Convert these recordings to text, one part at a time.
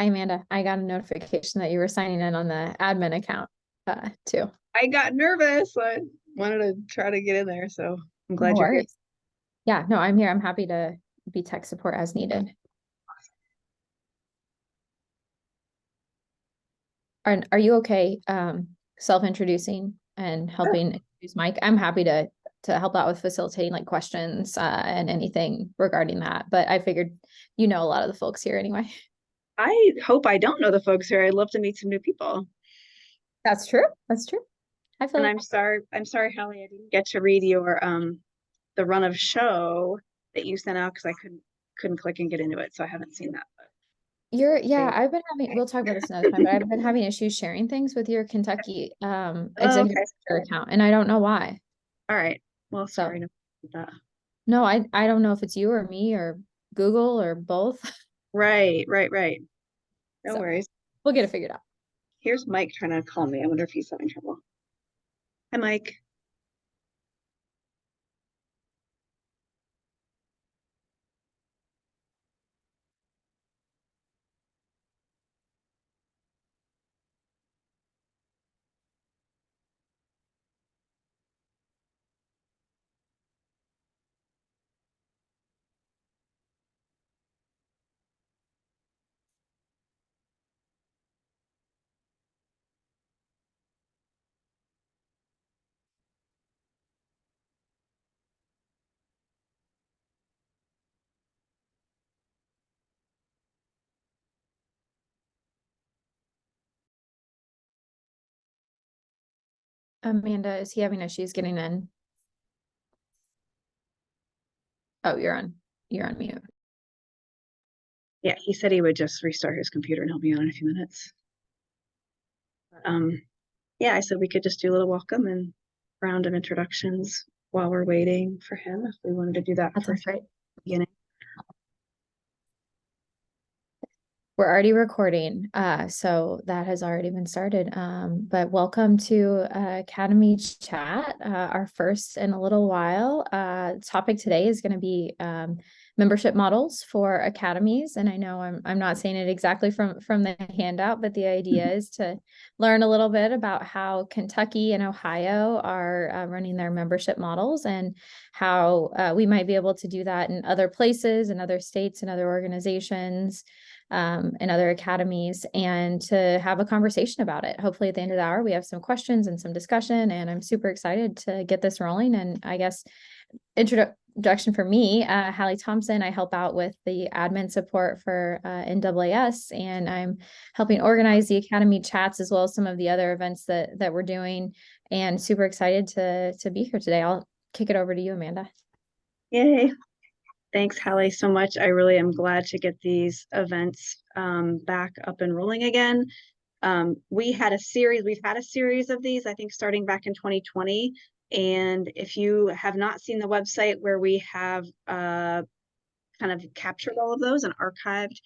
Hi, Amanda. I got a notification that you were signing in on the admin account, too. I got nervous. I wanted to try to get in there, so I'm No glad you're here. worries. Yeah, no, I'm here. I'm happy to be tech support as needed. Are you okay, self-introducing and helping introduce Mike? I'm happy to help out with facilitating like questions, and anything regarding that. But I figured you know a lot of the folks here anyway. I hope I don't know the folks here. I'd love to meet some new people. That's true. That's true. I feel And like I'm sorry, Hallie, I didn't get to read your the run of show that you sent out because I couldn't click and get into it, so I haven't seen that. yeah, But I've been having, we'll talk about this another time, but I've been having issues sharing things with your Kentucky oh, executive okay. account, and I don't know why. All right. Well, So sorry to that. no, I don't know if it's you or me or Google or both. Right. No So worries. we'll get it figured out. Here's Mike trying to call me. I wonder if he's having trouble. Hi, Mike. Amanda, is he having issues getting in? Oh, you're on mute. Yeah, he said he would just restart his computer and help me out in a few minutes. Um, yeah, I said we could just do a little welcome and round of introductions while we're waiting for him, if we wanted to do that That for sounds great. beginning. We're already recording, so that has already been started. But welcome to Academy Chat, our first in a little while. Topic today is going to be membership models for academies, and I know I'm not saying it exactly from the handout, but the idea is to learn a little bit about how Kentucky and Ohio are running their membership models and how we might be able to do that in other places, in other states, and other organizations, and other academies, and to have a conversation about it. Hopefully at the end of the hour, we have some questions and some discussion, and I'm super excited to get this rolling. And I guess introduction for me, Hallie Thompson, I help out with the admin support for NAAS, and I'm helping organize the Academy chats as well as some of the other events that we're doing, and super excited to be here today. I'll kick it over to you, Amanda. Yay. Thanks, Hallie, so much. I really am glad to get these events back up and rolling again. We've had a series of these, I think, starting back in 2020. And if you have not seen the website where we have kind of captured all of those and archived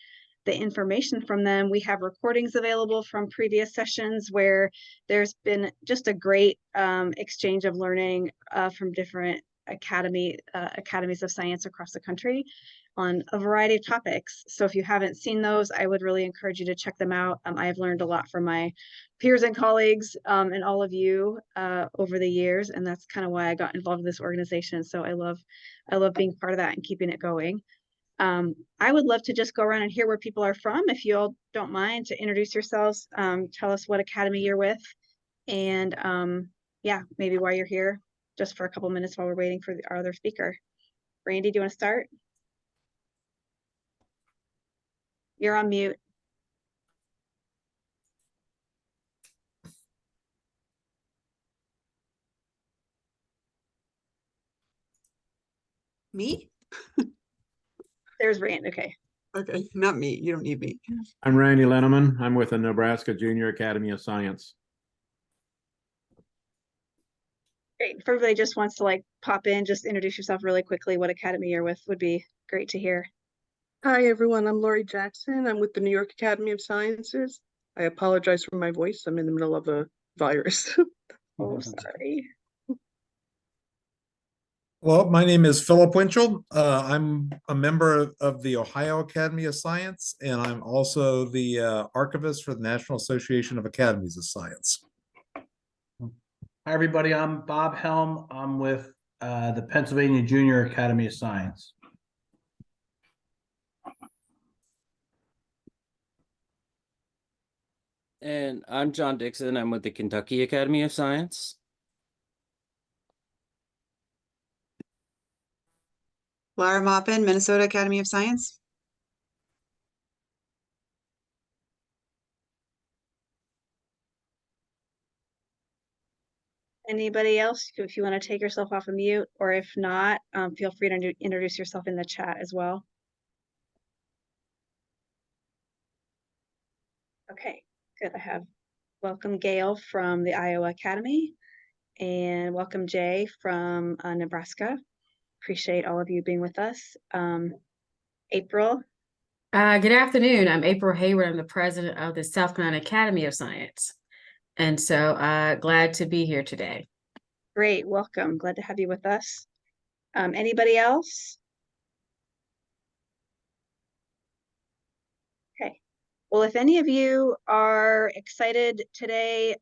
the information from them, we have recordings available from previous sessions where there's been just a great exchange of learning from different academies of science across the country on a variety of topics. So if you haven't seen those, I would really encourage you to check them out. I've learned a lot from my peers and colleagues and all of you over the years, and that's kind of why I got involved in this organization. So I love being part of that and keeping it going. I would love to just go around and hear where people are from. If you all don't mind to introduce yourselves, tell us what academy you're with, and yeah, maybe why you're here, just for a couple minutes while we're waiting for our other speaker. Randy, do you want to start? You're on mute. Me? There's Randy. Okay. Okay, not me. You don't need me. I'm Randy Lenneman. I'm with the Nebraska Junior Academy of Science. Great. If everybody just wants to like pop in, just introduce yourself really quickly, what academy you're with would be great to hear. Hi, everyone. I'm Lori Jackson. I'm with the New York Academy of Sciences. I apologize for my voice. I'm in the middle of a virus. Oh, sorry. Well, my name is Philip Winchell. I'm a member of the Ohio Academy of Science, and I'm also the archivist for the National Association of Academies of Science. Hi, everybody. I'm Bob Helm. I'm with the Pennsylvania Junior Academy of Science. And I'm John Dixon. I'm with the Kentucky Academy of Science. Laura Maupin, Minnesota Academy of Science. Anybody else, if you want to take yourself off of mute, or if not, feel free to introduce yourself in the chat as well. Okay, good. I have welcome Gail from the Iowa Academy and welcome Jay from Nebraska. Appreciate all of you being with us. April. Good afternoon. I'm April Hayward. I'm the president of the South Carolina Academy of Science. And so glad to be here today. Great, welcome. Glad to have you with us. Anybody else? Okay. Well, if any of you are excited today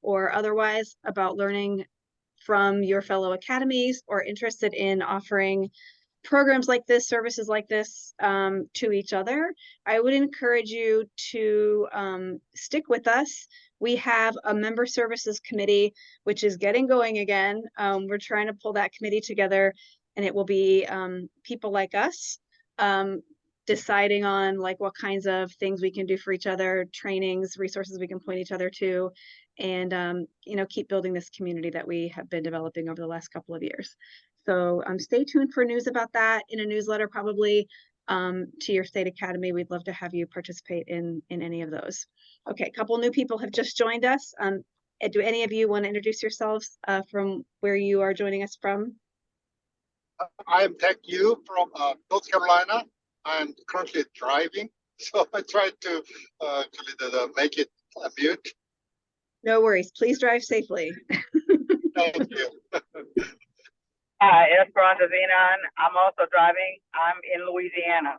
or otherwise about learning from your fellow academies or interested in offering programs like this, services like this to each other, I would encourage you to stick with us. We have a member services committee, which is getting going again. We're trying to pull that committee together, and it will be people like us deciding on like what kinds of things we can do for each other, trainings, resources we can point each other to, and you know, keep building this community that we have been developing over the last couple of years. So stay tuned for news about that in a newsletter, probably to your state academy. We'd love to have you participate in any of those. Okay, a couple new people have just joined us. Do any of you want to introduce yourselves from where you are joining us from? I am Tech Yu from North Carolina. I'm currently driving, so I tried to make it a mute. No worries. Please drive safely. Thank you. Hi, Esperanza Zenon. I'm also driving. I'm in Louisiana.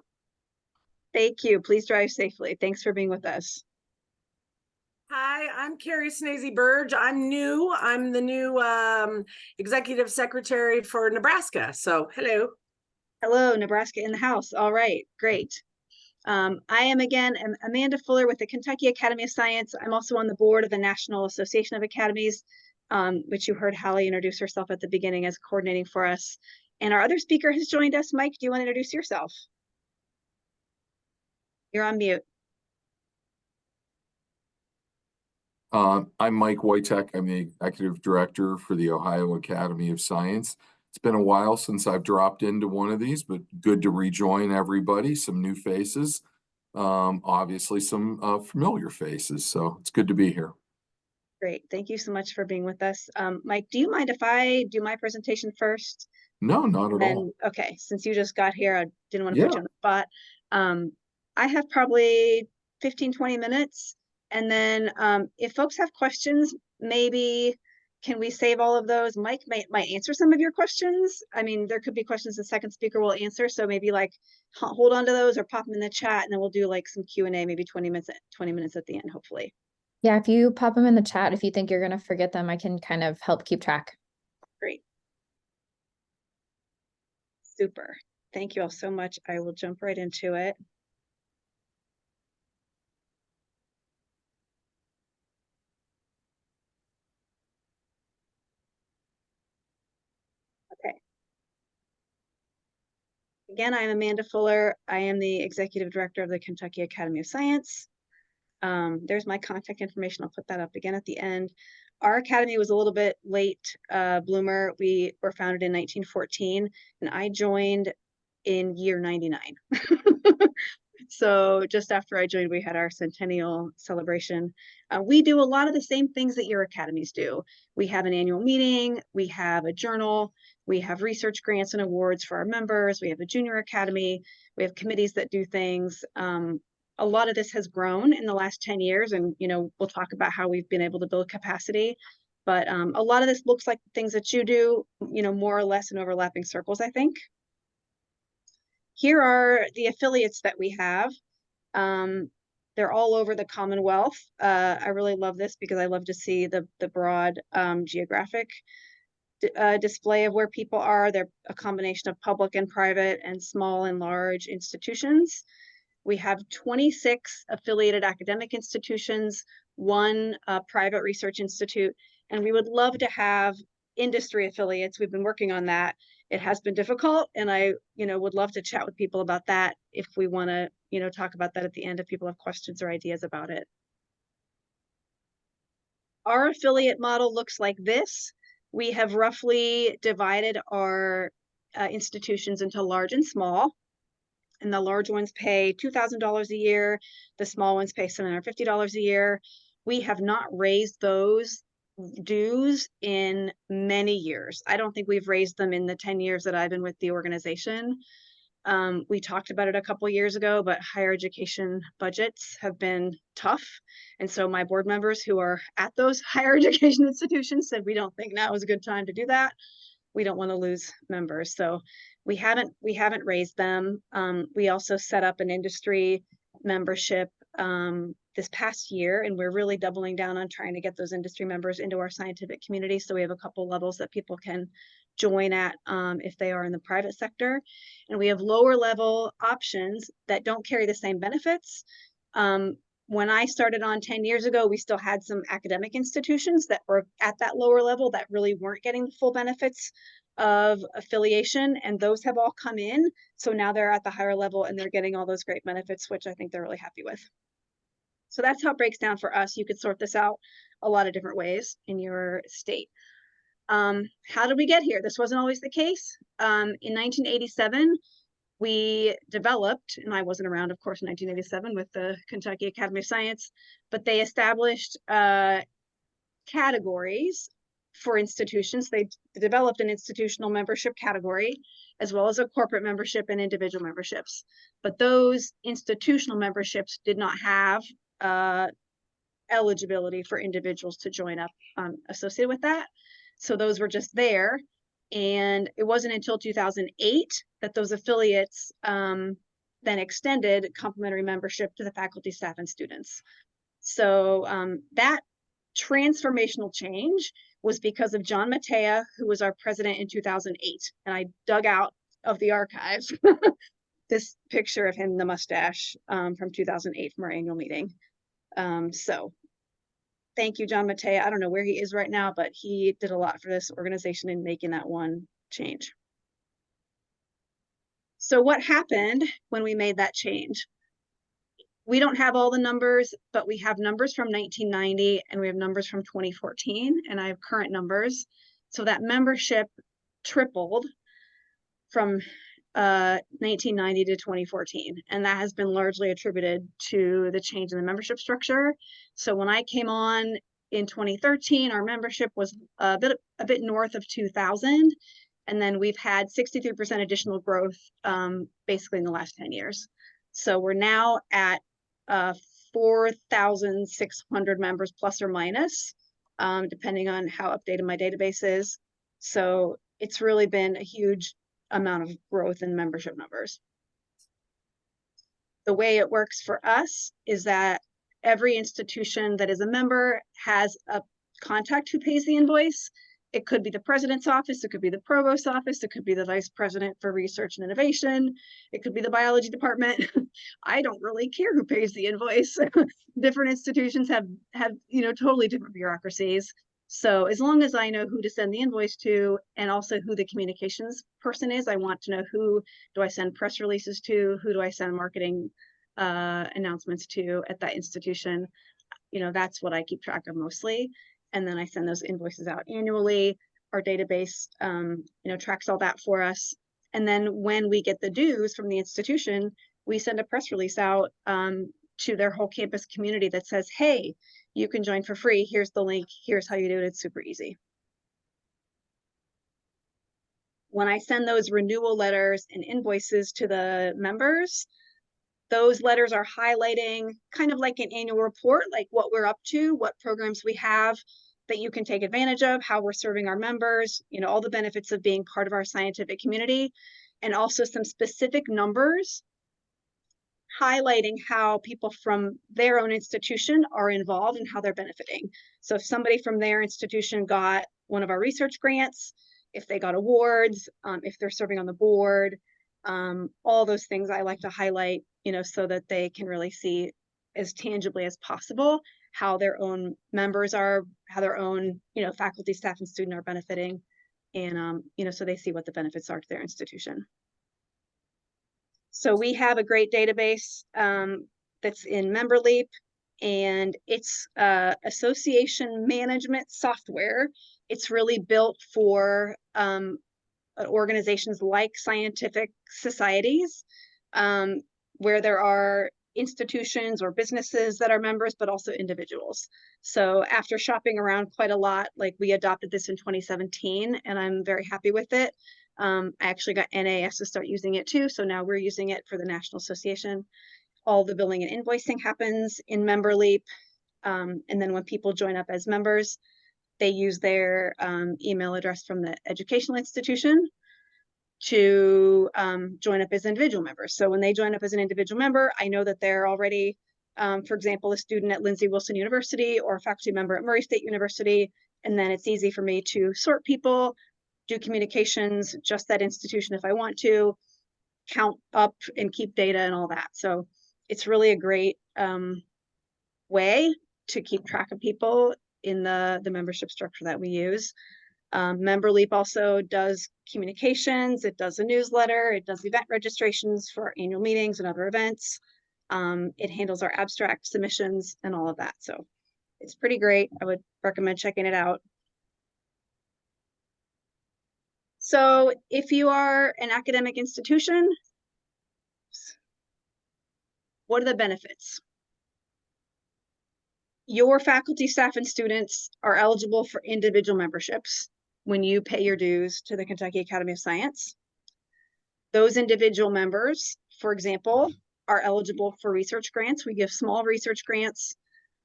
Thank you. Please drive safely. Thanks for being with us. Hi, I'm Carrie Snazy Burge. I'm new. I'm the new executive secretary for Nebraska. So hello. Hello, Nebraska in the house. All right, great. I am again Amanda Fuller with the Kentucky Academy of Science. I'm also on the board of the National Association of Academies, which you heard Hallie introduce herself at the beginning as coordinating for us. And our other speaker has joined us. Mike, do you want to introduce yourself? You're on mute. I'm Mike Wojtek. I'm the executive director for the Ohio Academy of Science. It's been a while since I've dropped into one of these, but good to rejoin everybody, some new faces, obviously some familiar faces. So it's good to be here. Great. Thank you so much for being with us. Mike, do you mind if I do my presentation first? No, not at all. Okay, since you just got here, I didn't want to put you on the spot. I have probably 15, 20 minutes. And then if folks have questions, maybe can we save all of those? Mike might answer some of your questions. I mean, there could be questions the second speaker will answer. So maybe like hold on to those or pop them in the chat, and then we'll do like some Q&A, maybe 20 minutes at the end, hopefully. Yeah, if you pop them in the chat, if you think you're going to forget them, I can kind of help keep track. Great. Super. Thank you all so much. I will jump right into it. Okay. Again, I'm Amanda Fuller. I am the executive director of the Kentucky Academy of Science. There's my contact information. I'll put that up again at the end. Our academy was a little bit late bloomer. We were founded in 1914, and I joined in year 99. So just after I joined, we had our centennial celebration. We do a lot of the same things that your academies do. We have an annual meeting, we have a journal, we have research grants and awards for our members, we have a junior academy, we have committees that do things. A lot of this has grown in the last 10 years, and you know, we'll talk about how we've been able to build capacity. But a lot of this looks like things that you do, you know, more or less in overlapping circles, I think. Here are the affiliates that we have. They're all over the Commonwealth. I really love this because I love to see the broad geographic display of where people are. They're a combination of public and private and small and large institutions. We have 26 affiliated academic institutions, one private research institute, and we would love to have industry affiliates. We've been working on that. It has been difficult, and I, you know, would love to chat with people about that if we want to, you know, talk about that at the end if people have questions or ideas about it. Our affiliate model looks like this. We have roughly divided our institutions into large and small. And the large ones pay $2,000 a year. The small ones pay $750 a year. We have not raised those dues in many years. I don't think we've raised them in the 10 years that I've been with the organization. We talked about it a couple years ago, but higher education budgets have been tough. And so my board members who are at those higher education institutions said, we don't think now is a good time to do that. We don't want to lose members. So we haven't raised them. We also set up an industry membership this past year, and we're really doubling down on trying to get those industry members into our scientific community. So we have a couple levels that people can join at if they are in the private sector. And we have lower level options that don't carry the same benefits. When I started on 10 years ago, we still had some academic institutions that were at that lower level that really weren't getting the full benefits of affiliation, and those have all come in. So now they're at the higher level and they're getting all those great benefits, which I think they're really happy with. So that's how it breaks down for us. You could sort this out a lot of different ways in your state. How did we get here? This wasn't always the case. In 1987, we developed, and I wasn't around, of course, in 1987 with the Kentucky Academy of Science, but they established categories for institutions. They developed an institutional membership category, as well as a corporate membership and individual memberships. But those institutional memberships did not have eligibility for individuals to join up associated with that. So those were just there. And it wasn't until 2008 that those affiliates then extended complimentary membership to the faculty, staff, and students. So that transformational change was because of John Matea, who was our president in 2008. And I dug out of the archives this picture of him, the mustache from 2008 from our annual meeting. So thank you, John Matea. I don't know where he is right now, but he did a lot for this organization in making that one change. So what happened when we made that change? We don't have all the numbers, but we have numbers from 1990 and we have numbers from 2014, and I have current numbers. So that membership tripled from 1990 to 2014, and that has been largely attributed to the change in the membership structure. So when I came on in 2013, our membership was a bit north of 2,000, and then we've had 63% additional growth basically in the last 10 years. So we're now at 4,600 members plus or minus, depending on how updated my database is. So it's really been a huge amount of growth in membership numbers. The way it works for us is that every institution that is a member has a contact who pays the invoice. It could be the president's office, it could be the provost's office, it could be the vice president for research and innovation, it could be the biology department. I don't really care who pays the invoice. Different institutions have totally different bureaucracies. So as long as I know who to send the invoice to, and also who the communications person is, I want to know who do I send press releases to, who do I send marketing announcements to at that institution. That's what I keep track of mostly. And then I send those invoices out annually. Our database, tracks all that for us. And then when we get the dues from the institution, we send a press release out to their whole campus community that says, hey, you can join for free. Here's the link. Here's how you do it. It's super easy. When I send those renewal letters and invoices to the members, those letters are highlighting kind of like an annual report, like what we're up to, what programs we have. that you can take advantage of, how we're serving our members, you know, all the benefits of being part of our scientific community, and also some specific numbers highlighting how people from their own institution are involved and how they're benefiting. So if somebody from their institution got one of our research grants, if they got awards, if they're serving on the board, all those things I like to highlight, you know, so that they can really see as tangibly as possible how their own members are, how their own, you know, faculty, staff, and student are benefiting, and you know, so they see what the benefits are to their institution. So we have a great database that's in MemberLeap, and it's association management software. It's really built for organizations like scientific societies, where there are institutions or businesses that are members, but also individuals. So after shopping around quite a lot, like we adopted this in 2017, and I'm very happy with it. I actually got NAS to start using it too, so now we're using it for the National Association. All the billing and invoicing happens in MemberLeap, and then when people join up as members, they use their email address from the educational institution to join up as individual members. So when they join up as an individual member, I know that they're already, for example, a student at Lindsey Wilson University or a faculty member at Murray State University, and then it's easy for me to sort people, do communications, just that institution if I want to, count up and keep data and all that. So it's really a great way to keep track of people in the membership structure that we use. MemberLeap also does communications, it does a newsletter, it does event registrations for our annual meetings and other events. It handles our abstract submissions and all of that. So it's pretty great. I would recommend checking it out. So if you are an academic institution, what are the benefits? Your faculty, staff, and students are eligible for individual memberships when you pay your dues to the Kentucky Academy of Science. Those individual members, for example, are eligible for research grants. We give small research grants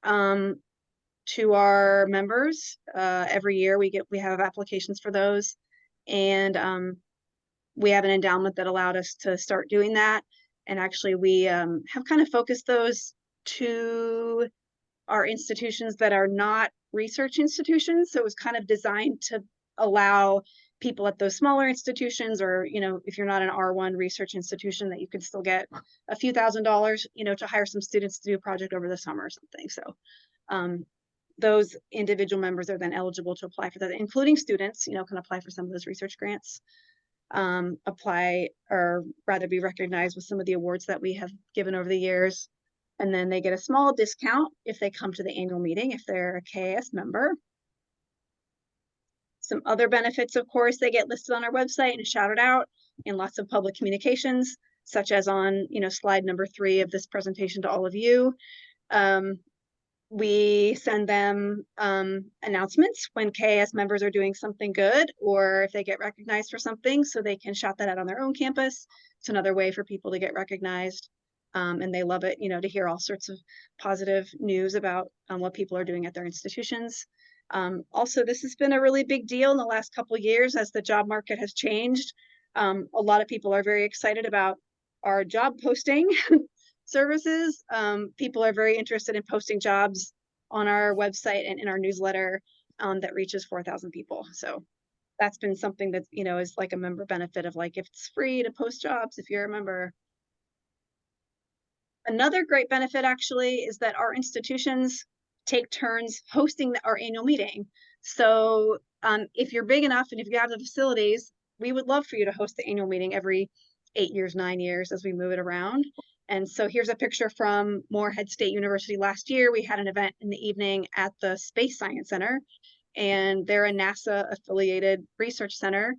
to our members every year. We have applications for those, and we have an endowment that allowed us to start doing that. And actually, we have kind of focused those to our institutions that are not research institutions. So it was kind of designed to allow people at those smaller institutions, or, you know, if you're not an R1 research institution, that you can still get a few $1,000s, you know, to hire some students to do a project over the summer or something. So those individual members are then eligible to apply for that, including students, you know, can apply for some of those research grants, apply, or rather be recognized with some of the awards that we have given over the years. And then they get a small discount if they come to the annual meeting, if they're a KAS member. Some other benefits, of course, they get listed on our website and shouted out in lots of public communications, such as on, you know, slide number 3 of this presentation to all of you. We send them announcements when KAS members are doing something good, or if they get recognized for something, so they can shout that out on their own campus. It's another way for people to get recognized. And they love it, you know, to hear all sorts of positive news about what people are doing at their institutions. Also, this has been a really big deal in the last couple of years as the job market has changed. A lot of people are very excited about our job posting services. People are very interested in posting jobs on our website and in our newsletter that reaches 4,000 people. So that's been something that, you know, is like a member benefit of, like, if it's free to post jobs if you're a member. Another great benefit actually is that our institutions take turns hosting our annual meeting. So if you're big enough and if you have the facilities, we would love for you to host the annual meeting every 8 years, 9 years as we move it around. And so here's a picture from Morehead State University last year. We had an event in the evening at the Space Science Center, and they're a NASA affiliated research center,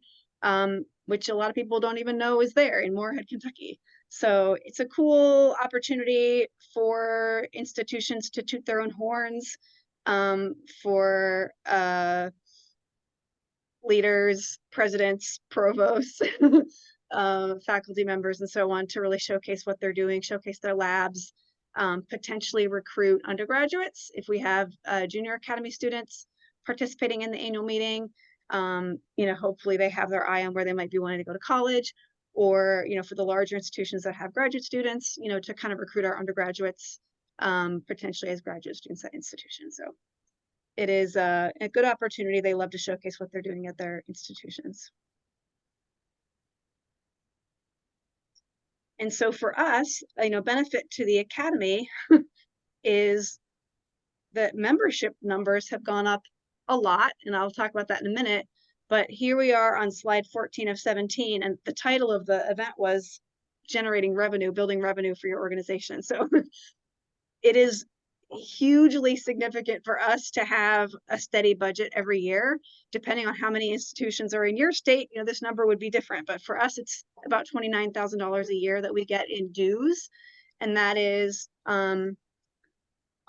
which a lot of people don't even know is there in Morehead, Kentucky. So it's a cool opportunity for institutions to toot their own horns, for leaders, presidents, provosts, faculty members, and so on, to really showcase what they're doing, showcase their labs, potentially recruit undergraduates. If we have junior academy students, participating in the annual meeting. Hopefully they have their eye on where they might be wanting to go to college, or, for the larger institutions that have graduate students, to kind of recruit our undergraduates, potentially as graduate students at institutions. So it is a good opportunity. They love to showcase what they're doing at their institutions. And so for us, benefit to the Academy is that membership numbers have gone up a lot, and I'll talk about that in a minute. But here we are on slide 14 of 17, and the title of the event was Generating Revenue, Building Revenue for Your Organization. So it is hugely significant for us to have a steady budget every year. Depending on how many institutions are in your state, this number would be different. But for us, it's about $29,000 a year that we get in dues, and that is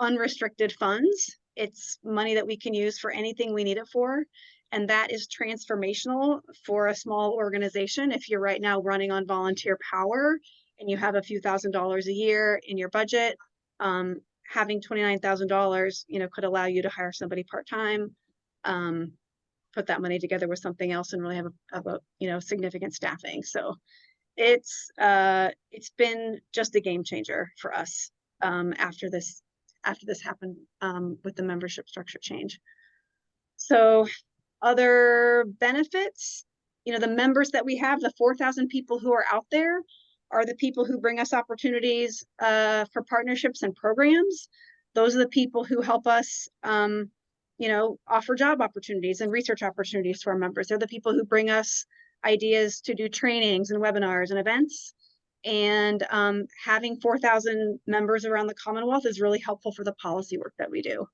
unrestricted funds. It's money that we can use for anything we need it for. And that is transformational for a small organization. If you're right now running on volunteer power and you have a few $1,000s a year in your budget, having $29,000, could allow you to hire somebody part-time, put that money together with something else, and really have a significant staffing. So it's been just a game changer for us after this happened with the membership structure change. So other benefits, the members that we have, the 4,000 people who are out there, are the people who bring us opportunities for partnerships and programs. Those are the people who help us, offer job opportunities and research opportunities to our members. They're the people who bring us ideas to do trainings and webinars and events. And having 4,000 members around the Commonwealth is really helpful for the policy work that we do.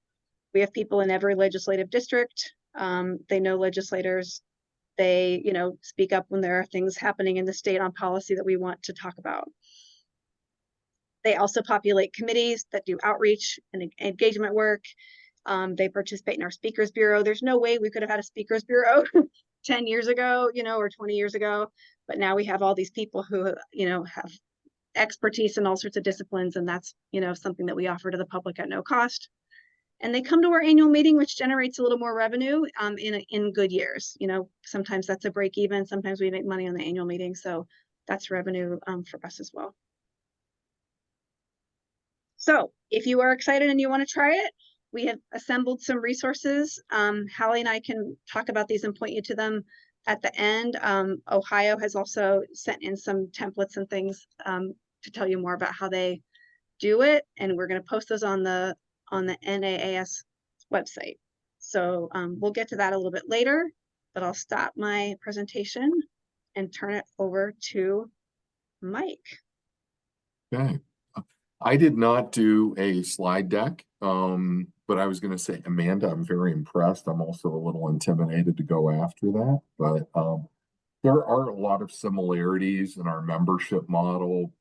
We have people in every legislative district. They know legislators. They, speak up when there are things happening in the state on policy that we want to talk about. They also populate committees that do outreach and engagement work. They participate in our speakers bureau. There's no way we could have had a speakers bureau 10 years ago, or 20 years ago. But now we have all these people who, have expertise in all sorts of disciplines. And that's, something that we offer to the public at no cost. And they come to our annual meeting, which generates a little more revenue in good years. Sometimes that's a break even. Sometimes we make money on the annual meeting. So that's revenue for us as well. So if you are excited and you want to try it, we have assembled some resources. Hallie and I can talk about these and point you to them at the end. Ohio has also sent in some templates and things to tell you more about how they do it. And we're going to post those on the NAAS website. So we'll get to that a little bit later, but I'll stop my presentation and turn it over to Mike. Okay. I did not do a slide deck, but I was going to say, Amanda, I'm very impressed. I'm also a little intimidated to go after that, but there are a lot of similarities in our membership model.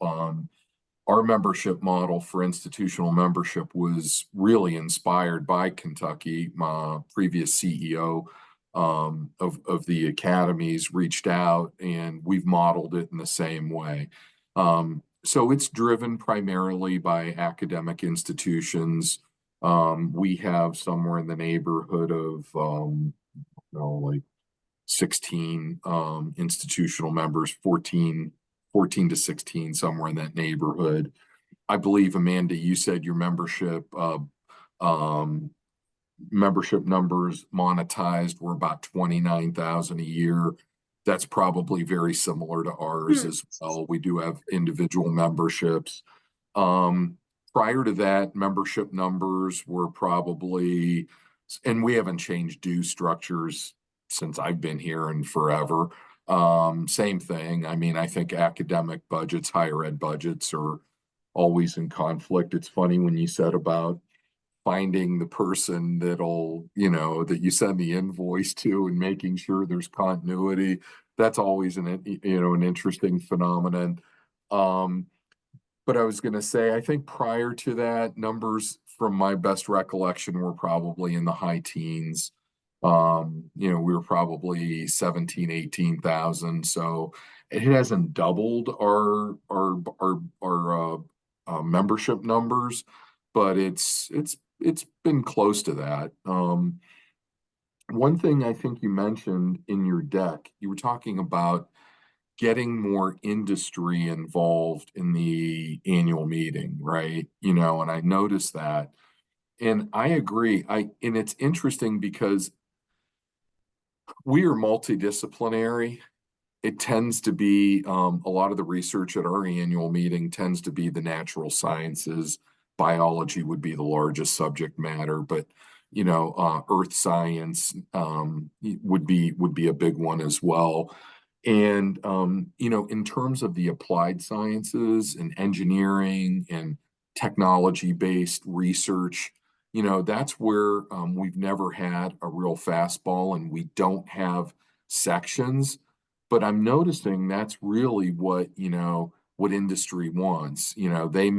Our membership model for institutional membership was really inspired by Kentucky. My previous CEO of the academies reached out, and we've modeled it in the same way. So it's driven primarily by academic institutions. We have somewhere in the neighborhood of, like 16 institutional members, 14 to 16, somewhere in that neighborhood. I believe, Amanda, you said your membership numbers monetized were about 29,000 a year. That's probably very similar to ours as well. We do have individual memberships. Prior to that, membership numbers were probably, and we haven't changed due structures since I've been here and forever. Same thing. I mean, I think academic budgets, higher ed budgets are always in conflict. It's funny when you said about finding the person that'll, that you send the invoice to and making sure there's continuity. That's always an interesting phenomenon. But I was going to say, I think prior to that, numbers from my best recollection were probably in the high teens. We were probably 17, 18,000. So it hasn't doubled our membership numbers, but it's been close to that. one thing I think you mentioned in your deck, you were talking about getting more industry involved in the annual meeting, right? You know, and I noticed that. And I agree. And it's interesting because we are multidisciplinary. It tends to be a lot of the research at our annual meeting tends to be the natural sciences. Biology would be the largest subject matter, but you know, earth science would be a big one as well. And you know, in terms of the applied sciences and engineering and technology-based research, you know, that's where we've never had a real fastball, and we don't have sections. But I'm noticing that's really what, you know, what industry wants. You know, they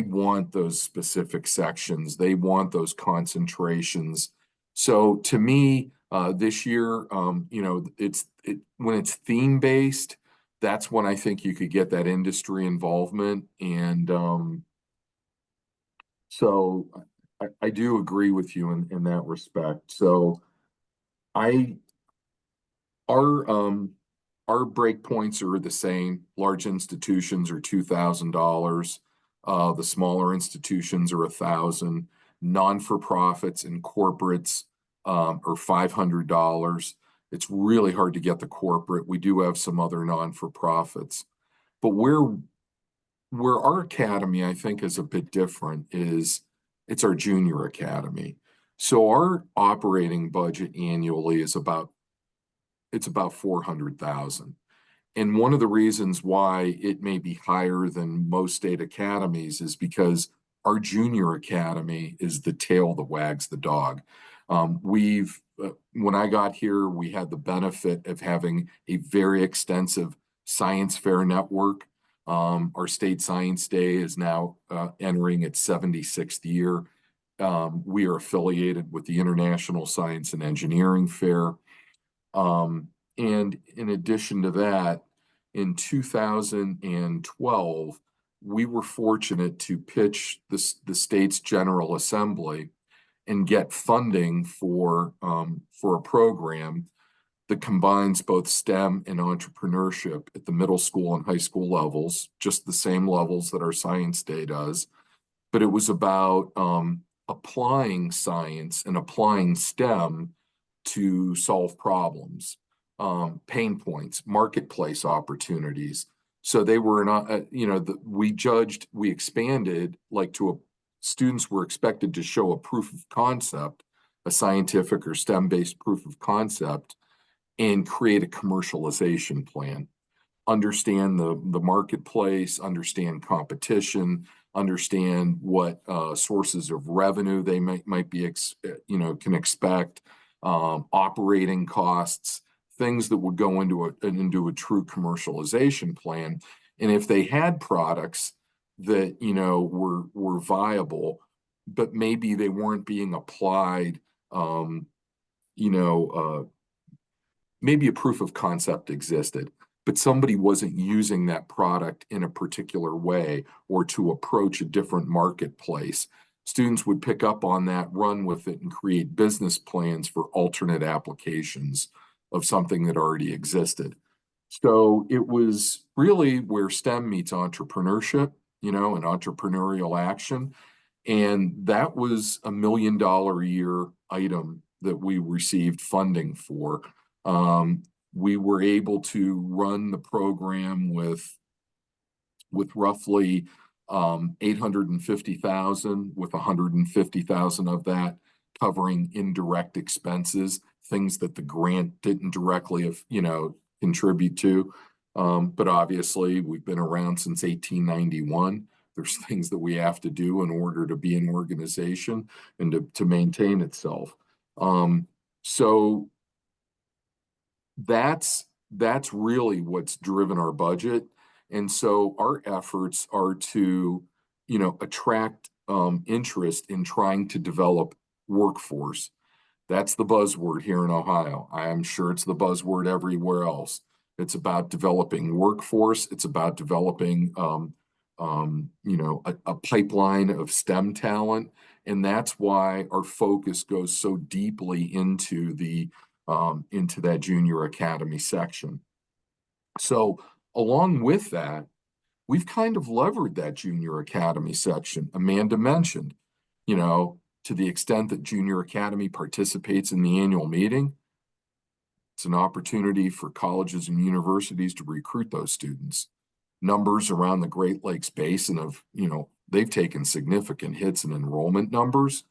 want those specific sections, they want those concentrations. So to me, this year, you know, when it's theme based, that's when I think you could get that industry involvement. And so I do agree with you in that respect. So I our breakpoints are the same. Large institutions are $2,000. The smaller institutions are $1,000. Non-for-profits and corporates are $500. It's really hard to get the corporate. We do have some other non-for-profits, but where our academy, I think, is a bit different is it's our junior academy. So our operating budget annually is about $400,000. And one of the reasons why it may be higher than most state academies is because our junior academy is the tail that wags the dog. When I got here, we had the benefit of having a very extensive science fair network. Our state science day is now entering its 76th year. We are affiliated with the International Science and Engineering Fair. And in addition to that, in 2012, we were fortunate to pitch the state's General Assembly and get funding for a program that combines both STEM and entrepreneurship at the middle school and high school levels, just the same levels that our Science Day does. But it was about applying science and applying STEM to solve problems, pain points, marketplace opportunities. So they were not, you know, we expanded like students were expected to show a proof of concept, a scientific or STEM-based proof of concept, and create a commercialization plan. Understand the marketplace, understand competition, understand what sources of revenue they might be, can expect, operating costs, things that would go into a true commercialization plan. And if they had products that, you know, were viable, but maybe they weren't being applied, maybe a proof of concept existed, but somebody wasn't using that product in a particular way or to approach a different marketplace. Students would pick up on that, run with it, and create business plans for alternate applications of something that already existed. So it was really where STEM meets entrepreneurship, you know, and entrepreneurial action. And that was $1 million a year item that we received funding for. We were able to run the program with roughly 850,000, with 150,000 of that covering indirect expenses, things that the grant didn't directly, contribute to. But obviously, we've been around since 1891. There's things that we have to do in order to be an organization and to maintain itself. So that's really what's driven our budget. And so our efforts are to, attract interest in trying to develop workforce. That's the buzzword here in Ohio. I am sure it's the buzzword everywhere else. It's about developing workforce. It's about developing, a pipeline of STEM talent And that's why our focus goes so deeply into that junior academy section. So along with that, we've kind of levered that junior academy section. Amanda mentioned, to the extent that junior academy participates in the annual meeting, it's an opportunity for colleges and universities to recruit those students. Numbers around the Great Lakes Basin they've taken significant hits in enrollment numbers.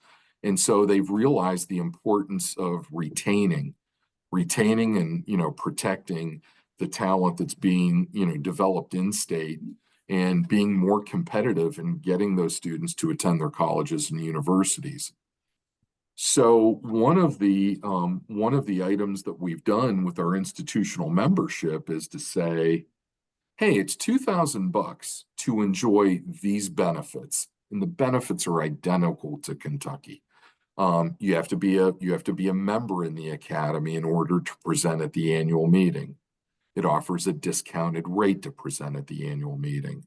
And so they've realized the importance of retaining and, protecting the talent that's being, developed in state and being more competitive in getting those students to attend their colleges and universities. So one of the items that we've done with our institutional membership is to say, hey, it's $2,000 to enjoy these benefits, and the benefits are identical to Kentucky. You have to be a member in the academy in order to present at the annual meeting. It offers a discounted rate to present at the annual meeting.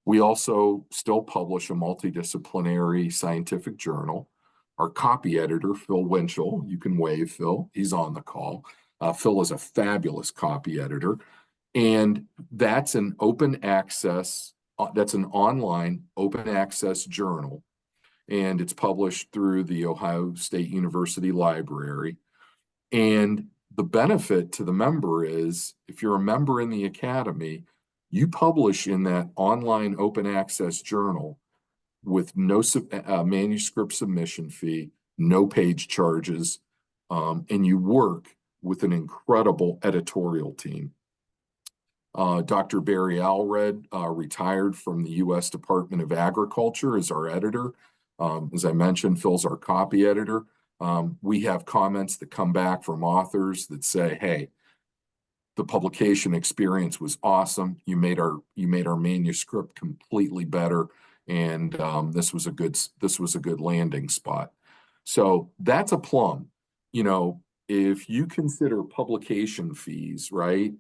We also still publish a multidisciplinary scientific journal. Our copy editor, Phil Winchell, you can wave Phil, he's on the call. Phil is a fabulous copy editor. And that's an open access, that's an online open access journal. And it's published through the Ohio State University Library. And the benefit to the member is, if you're a member in the academy, you publish in that online open access journal with no manuscript submission fee, no page charges, and you work with an incredible editorial team. Dr. Barry Allred retired from the U.S. Department of Agriculture as our editor. As I mentioned, Phil's our copy editor. We have comments that come back from authors that say, hey, the publication experience was awesome. You made our manuscript completely better. And this was a good landing spot. So that's a plum. If you consider publication fees, right?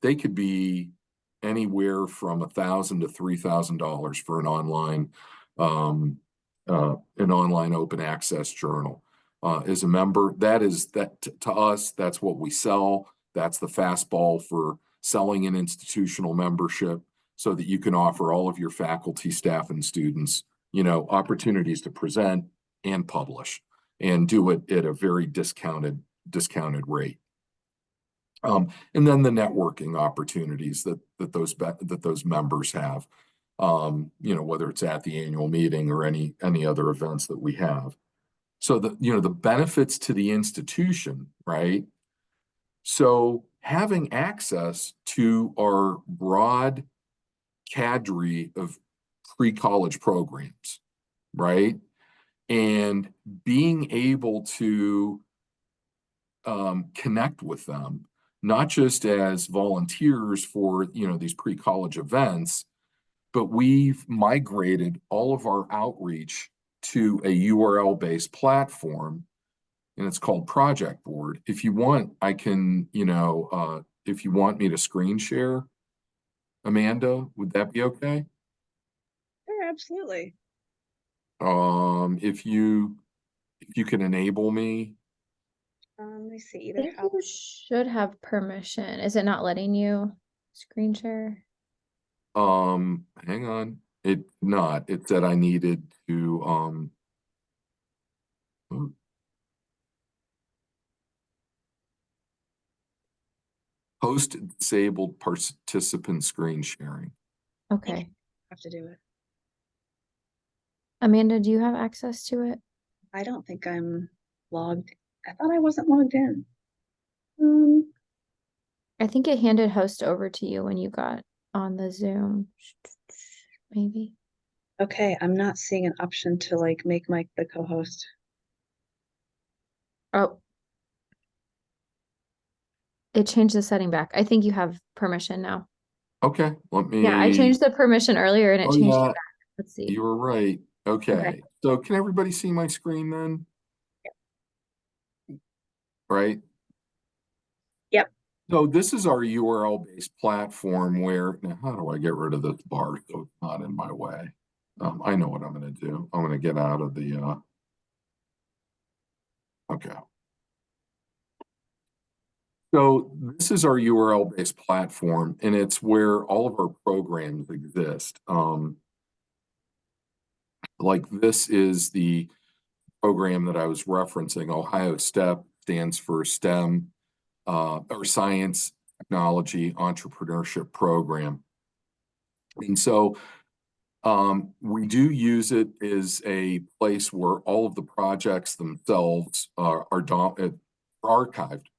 They could be anywhere from $1,000 to $3,000 for an online open access journal. As a member, to us, that's what we sell. That's the fastball for selling an institutional membership, so that you can offer all of your faculty, staff, and students, opportunities to present and publish, and do it at a very discounted rate. And then the networking opportunities that those members have, whether it's at the annual meeting or any other events that we have. So the benefits to the institution, right? So having access to our broad cadre of pre-college programs, right? And being able to connect with them, not just as volunteers for, these pre-college events, but we've migrated all of our outreach to a URL-based platform, and it's called Project Board. If you want, I can, if you want me to screen share, Amanda, would that be okay? Sure, absolutely. If you can enable me. Let me see. I Either think how you should have permission. Is it not letting you screen share? Hang on. It said I needed to host disabled participant screen sharing. Okay. have to do it. Amanda, do you have access to it? I don't think I'm logged. I thought I wasn't logged in. I think it handed host over to you when you got on the Zoom. Maybe. Okay, I'm not seeing an option to make Mike the co-host. Oh. It changed the setting back. I think you have permission now. Okay, let me. Yeah, I changed the permission earlier and it changed yeah, it back. Let's see. You were right. Okay. So can everybody see my screen then? Yep. Right? Yep. So this is our URL-based platform where, now how do I get rid of this bar so it's not in my way? I know what I'm gonna do. I'm gonna get out of the, okay. So this is our URL-based platform, and it's where all of our programs exist. Like this is the program that I was referencing. Ohio STEP stands for STEM, or Science, Technology, Entrepreneurship Program. And so we do use it as a place where all of the projects themselves are archived.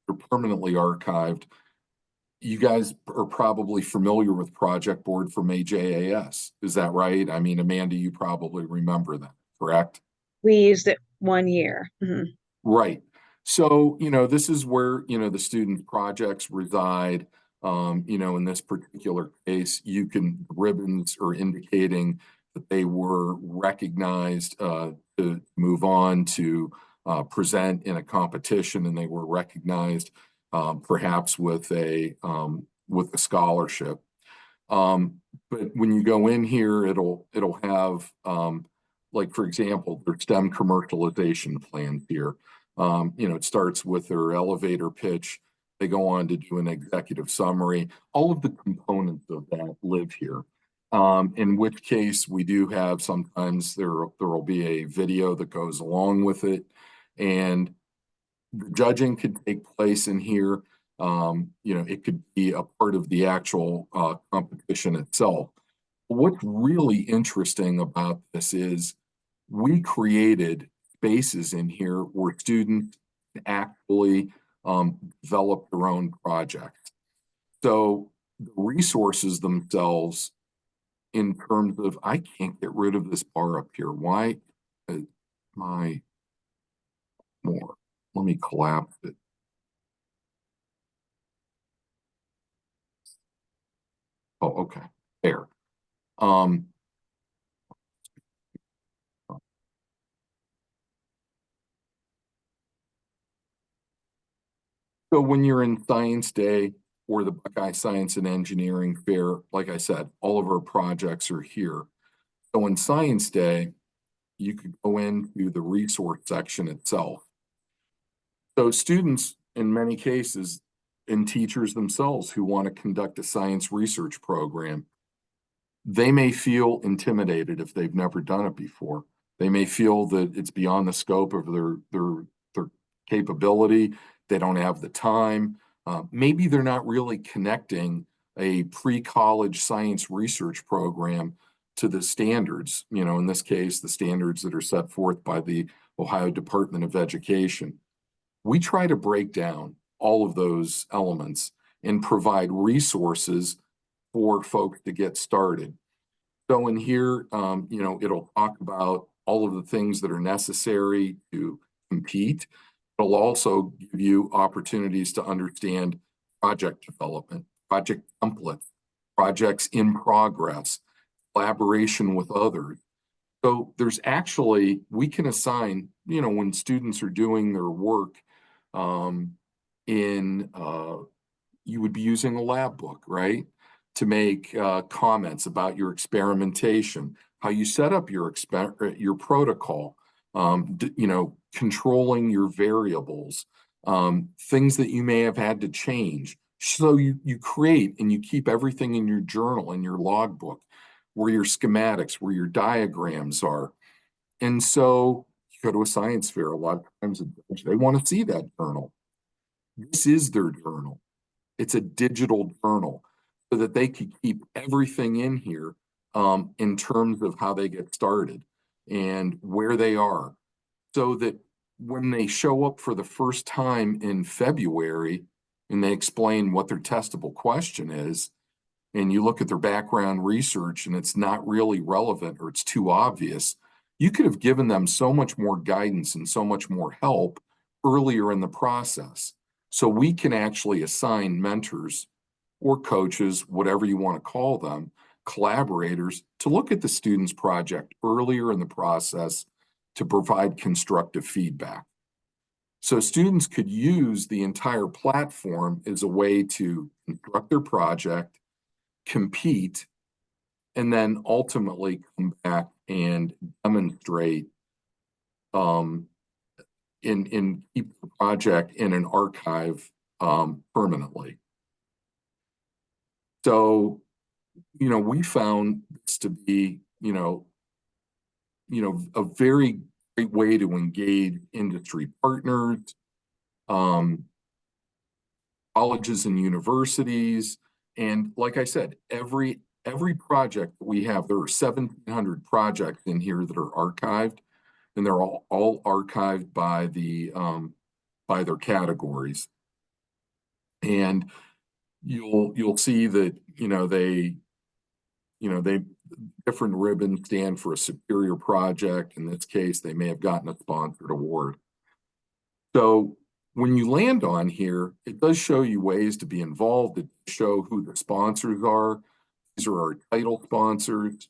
They're permanently archived. You guys are probably familiar with Project Board from AJAS. Is that right? I mean, Amanda, you probably remember that, correct? We used it 1 year. Mhm. Right. So, this is where, the student projects reside. In this particular case, ribbons are indicating that they were recognized to move on to present in a competition, and they were recognized perhaps with a scholarship. But when you go in here, it'll have like, for example, their STEM commercialization plans here. It starts with their elevator pitch. They go on to do an executive summary. All of the components of that live here. In which case we do have sometimes there will be a video that goes along with it, and the judging could take place in here. It could be a part of the actual competition itself. What's really interesting about this is we created spaces in here where students actually develop their own projects. So the resources themselves, in terms of, I can't get rid of this bar up here. Why? Let me collapse it. Oh, okay. There. So when you're in Science Day or the Buckeye Science and Engineering Fair, like I said, all of our projects are here. So in Science Day, you could go into the resource section itself. So students, in many cases, and teachers themselves who want to conduct a science research program, they may feel intimidated if they've never done it before. They may feel that it's beyond the scope of their capability. They don't have the time. Maybe they're not really connecting a pre-college science research program to the standards, in this case, the standards that are set forth by the Ohio Department of Education. We try to break down all of those elements and provide resources for folks to get started. So in here, it'll talk about all of the things that are necessary to compete. It'll also give you opportunities to understand project development, project templates, projects in progress, collaboration with others. So there's actually, we can assign, when students are doing their work you would be using a lab book, right? To make comments about your experimentation, how you set up your protocol, controlling your variables, things that you may have had to change. So you create and you keep everything in your journal, in your logbook, where your schematics, where your diagrams are. And so you go to a science fair, a lot of times they want to see that journal. This is their journal. It's a digital journal so that they could keep everything in here in terms of how they get started and where they are, so that when they show up for the first time in February and they explain what their testable question is, and you look at their background research and it's not really relevant or it's too obvious, you could have given them so much more guidance and so much more help earlier in the process. So we can actually assign mentors or coaches, whatever you want to call them, collaborators, to look at the student's project earlier in the process to provide constructive feedback. So students could use the entire platform as a way to construct their project, compete, and then ultimately come back and demonstrate in keep the project in an archive permanently. So, we found this to be, a very great way to engage industry partners, colleges and universities. And like I said, every project that we have, there are 1,700 projects in here that are archived, and they're all archived by by their categories. And you'll see that, they different ribbons stand for a superior project. In this case, they may have gotten a sponsored award. So when you land on here, it does show you ways to be involved. It show who the sponsors are. These are our title sponsors.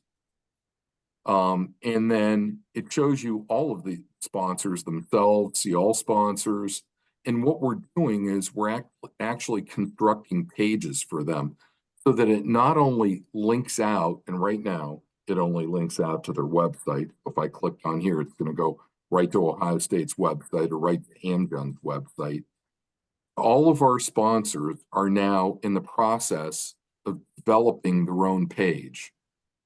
And then it shows you all of the sponsors themselves, see all sponsors. And what we're doing is we're actually constructing pages for them so that it not only links out, and right now it only links out to their website. If I click on here, it's going to go right to Ohio State's website or right to AmGun's website. All of our sponsors are now in the process of developing their own page.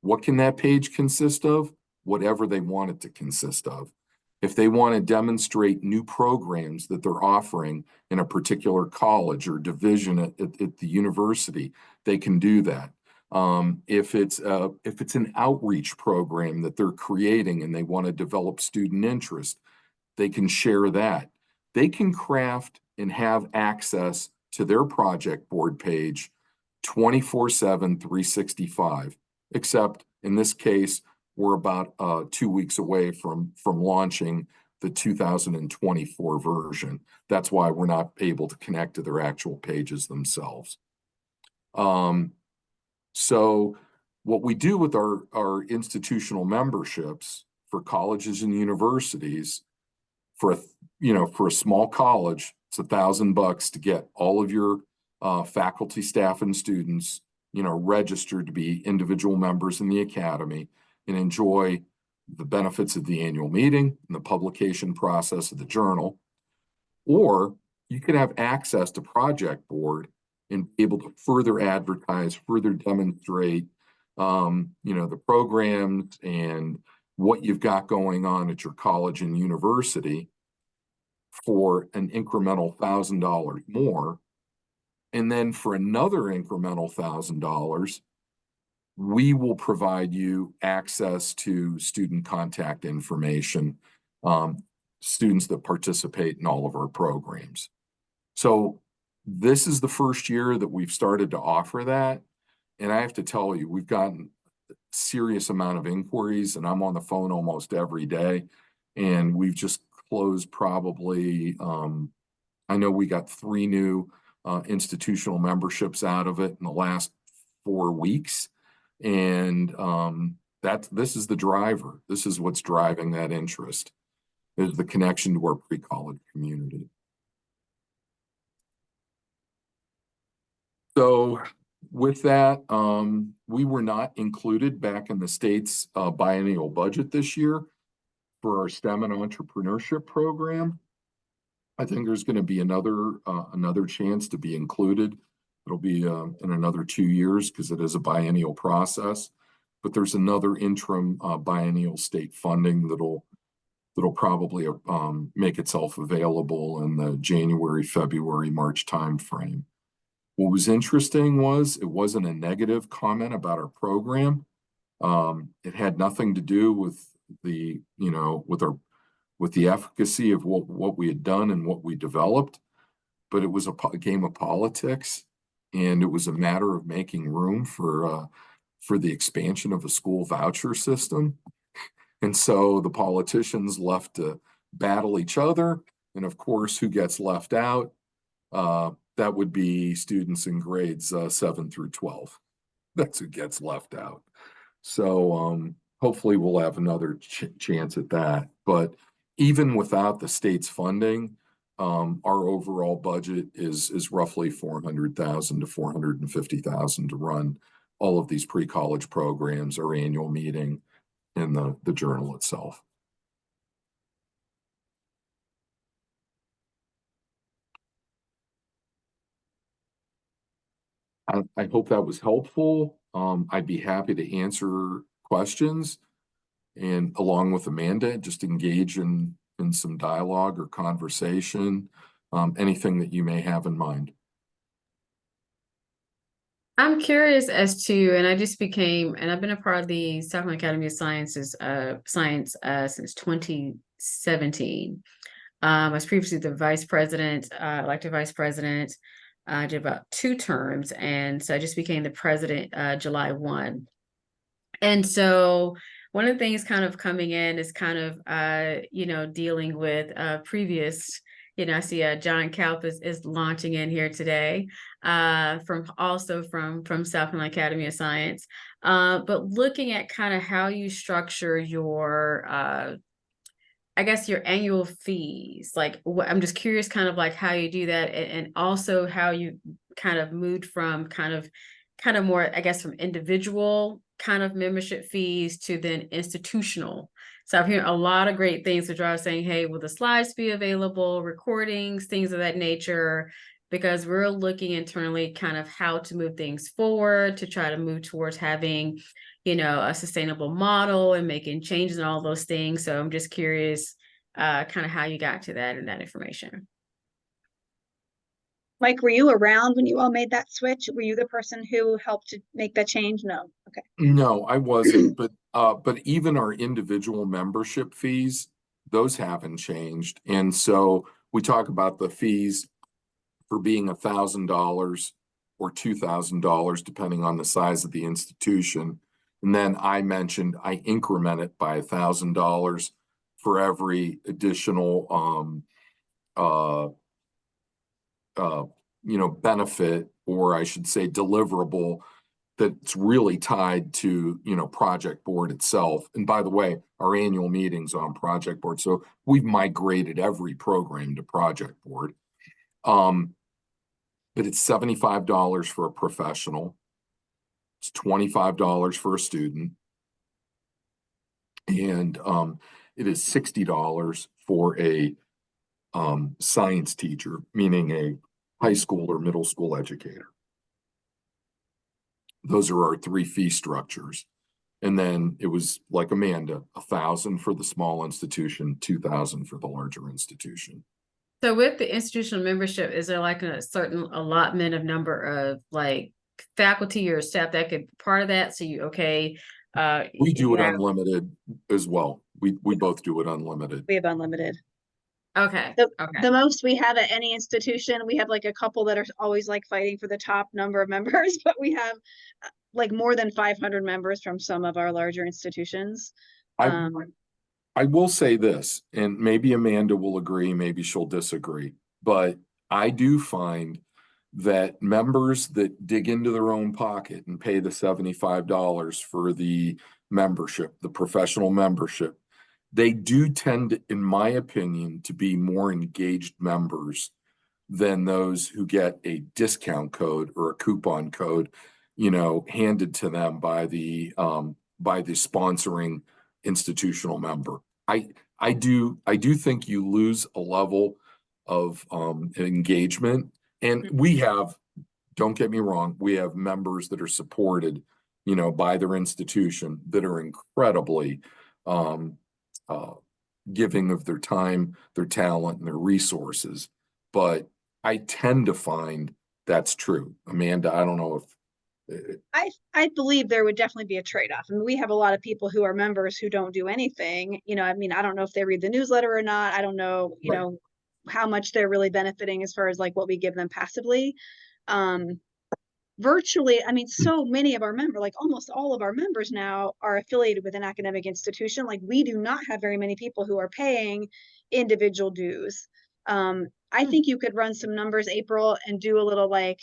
What can that page consist of? Whatever they want it to consist of. If they want to demonstrate new programs that they're offering in a particular college or division at the university, they can do that. If it's an outreach program that they're creating and they want to develop student interest, they can share that. They can craft and have access to their project board page 24/7, 365, except in this case, we're about 2 weeks away from launching the 2024 version. That's why we're not able to connect to their actual pages themselves. So what we do with our institutional memberships for colleges and universities, for a small college, it's $1,000 to get all of your faculty, staff, and students, registered to be individual members in the academy and enjoy the benefits of the annual meeting and the publication process of the journal. Or you can have access to Project Board and be able to further advertise, further demonstrate, the programs and what you've got going on at your college and university for an incremental $1,000 more. And then for another incremental $1,000, we will provide you access to student contact information, students that participate in all of our programs. So this is the first year that we've started to offer that. And I have to tell you, we've gotten a serious amount of inquiries, and I'm on the phone almost every day. And we've just closed probably, I know we got 3 new institutional memberships out of it in the last 4 weeks. And this is the driver. This is what's driving that interest, is the connection to our pre-college community. So with that, we were not included back in the state's biennial budget this year for our STEM and entrepreneurship program. I think there's going to be another chance to be included. It'll be in another 2 years because it is a biennial process. But there's another interim biennial state funding that'll probably make itself available in the January, February, March timeframe. What was interesting was it wasn't a negative comment about our program. It had nothing to do with the efficacy of what we had done and what we developed, but it was a game of politics, and it was a matter of making room for the expansion of a school voucher system. And so the politicians left to battle each other, and of course, who gets left out? That would be students in grades 7 through 12. That's who gets left out. So hopefully we'll have another chance at that. But even without the state's funding, our overall budget is roughly $400,000 to $450,000 to run all of these pre-college programs, our annual meeting, in the journal itself. I hope that was helpful. I'd be happy to answer questions, and along with Amanda, just engage in some dialogue or conversation, anything that you may have in mind. I'm curious as to, and I've been a part of the South Carolina Academy of Sciences, since 2017. I was previously the vice president, elected vice president. I did about 2 terms, and so I just became the president July 1. And so one of the things kind of coming in is kind of dealing with previous, I see John Kalp is launching in here today, from South Carolina Academy of Science. But looking at kind of how you structure your I guess your annual fees, like I'm just curious kind of like how you do that, and also how you kind of moved from kind of more, I guess, from individual kind of membership fees to then institutional. So I'm hearing a lot of great things, which I was saying, hey, will the slides be available, recordings, things of that nature, because we're looking internally kind of how to move things forward to try to move towards having, a sustainable model and making changes and all those things. So I'm just curious kind of how you got to that and that information. Mike, were you around when you all made that switch? Were you the person who helped to make that change? No. Okay. No, I wasn't, but even our individual membership fees, those haven't changed. And so we talk about the fees for being $1,000 or $2,000, depending on the size of the institution. And then I mentioned I increment it by $1,000 for every additional benefit, or I should say deliverable, that's really tied to, Project Board itself. And by the way, our annual meeting's on Project Board. So we've migrated every program to Project Board. But it's $75 for a professional. It's $25 for a student. And it is $60 for a science teacher, meaning a high school or middle school educator. Those are our 3 fee structures. And then it was like Amanda, $1,000 for the small institution, $2,000 for the larger institution. So with the institutional membership, is there like a certain allotment of number of like faculty or staff that could be part of that? So we do it unlimited as well. We both do it unlimited. We have unlimited. Okay. The most we have at any institution, we have like a couple that are always like fighting for the top number of members, but we have like more than 500 members from some of our larger institutions. I will say this, and maybe Amanda will agree, maybe she'll disagree, but I do find that members that dig into their own pocket and pay the $75 for the membership, the professional membership, they do tend, in my opinion, to be more engaged members than those who get a discount code or a coupon code, handed to them by the sponsoring institutional member. I do think you lose a level of engagement, and we have, don't get me wrong, we have members that are supported, by their institution that are incredibly giving of their time, their talent, and their resources. But I tend to find that's true. Amanda, I don't know if I believe there would definitely be a trade-off. I mean, we have a lot of people who are members who don't do anything. I don't know if they read the newsletter or not. I don't know, how much they're really benefiting as far as like what we give them passively. Virtually, so many of our members, like almost all of our members now, are affiliated with an academic institution. Like we do not have very many people who are paying individual dues. I think you could run some numbers, April, and do a little like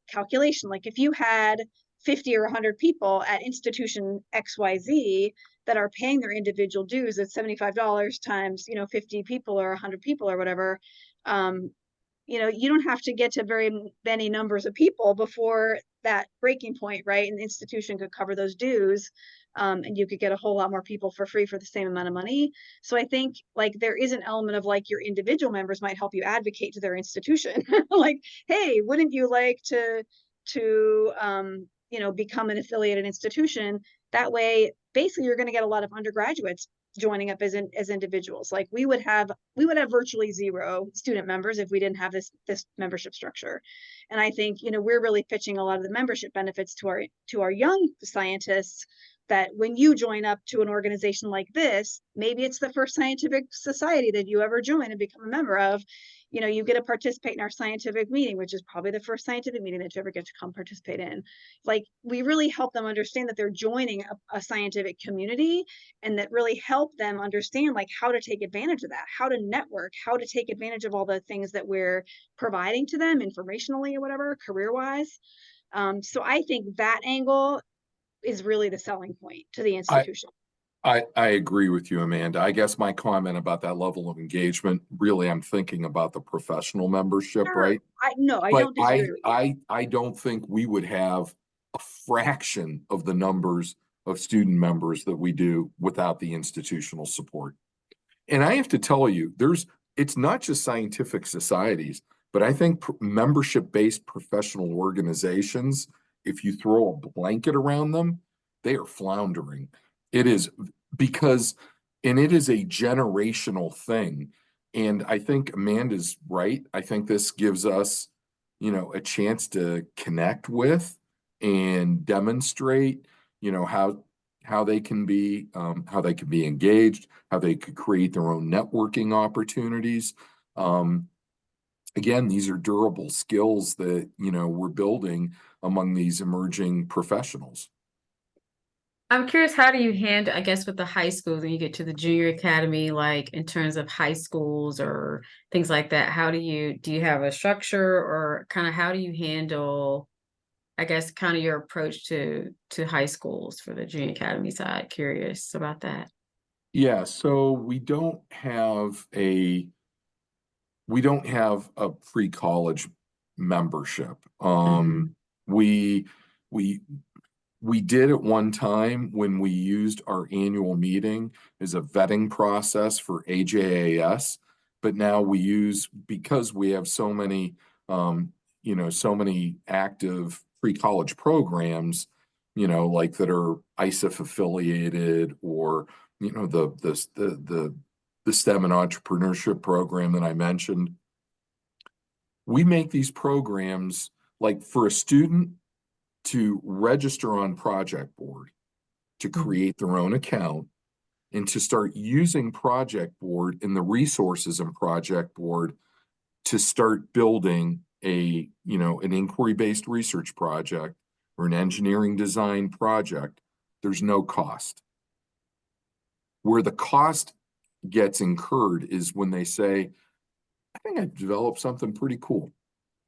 calculation. Like if you had 50 or 100 people at institution XYZ that are paying their individual dues at $75 times, 50 people or 100 people or whatever, you don't have to get to very many numbers of people before that breaking point, right? And the institution could cover those dues. and you could get a whole lot more people for free for the same amount of money. So I think like there is an element of like your individual members might help you advocate to their institution. Like, hey, wouldn't you like to you know, become an affiliated institution? That way, basically, you're going to get a lot of undergraduates joining up as individuals. Like we would have virtually 0 student members if we didn't have this membership structure. And I think, you know, we're really pitching a lot of the membership benefits to our young scientists, that when you join up to an organization like this, maybe it's the first scientific society that you ever join and become a member of, you know, you get to participate in our scientific meeting, which is probably the first scientific meeting that you ever get to come participate in. Like, we really help them understand that they're joining a scientific community, and that really help them understand like how to take advantage of that, how to network, how to take advantage of all the things that we're providing to them informationally or whatever, career-wise. So I think that angle is really the selling point to the institution. I agree with you, Amanda. I guess my comment about that level of engagement, really, I'm thinking about the professional membership, Sure. right? I But don't disagree with you. I don't think we would have a fraction of the numbers of student members that we do without the institutional support. And I have to tell you, it's not just scientific societies, but I think membership-based professional organizations, if you throw a blanket around them, they are floundering. It is because, and it is a generational thing. And I think Amanda's right. I think this gives us, you know, a chance to connect with and demonstrate, you know, how they can be engaged, how they could create their own networking opportunities. Again, these are durable skills that, you know, we're building among these emerging professionals. I'm curious, how do you handle, I guess, with the high schools when you get to the junior academy, like in terms of high schools or things like that? How do you have a structure, or kind of how do you handle, I guess, kind of your approach to high schools for the junior academy side? Curious about that. Yeah, so we don't have a pre-college membership. We did at one time when we used our annual meeting as a vetting process for AJAS, but now we use, because we have so many you know, so many active pre-college programs, you know, like that are ISEF affiliated, or, you know, the STEM and entrepreneurship program that I mentioned. We make these programs, like for a student to register on Project Board, to create their own account, and to start using Project Board and the resources in Project Board to start building a, you know, an inquiry-based research project or an engineering design project. There's no cost. Where the cost gets incurred is when they say, I think I've developed something pretty cool,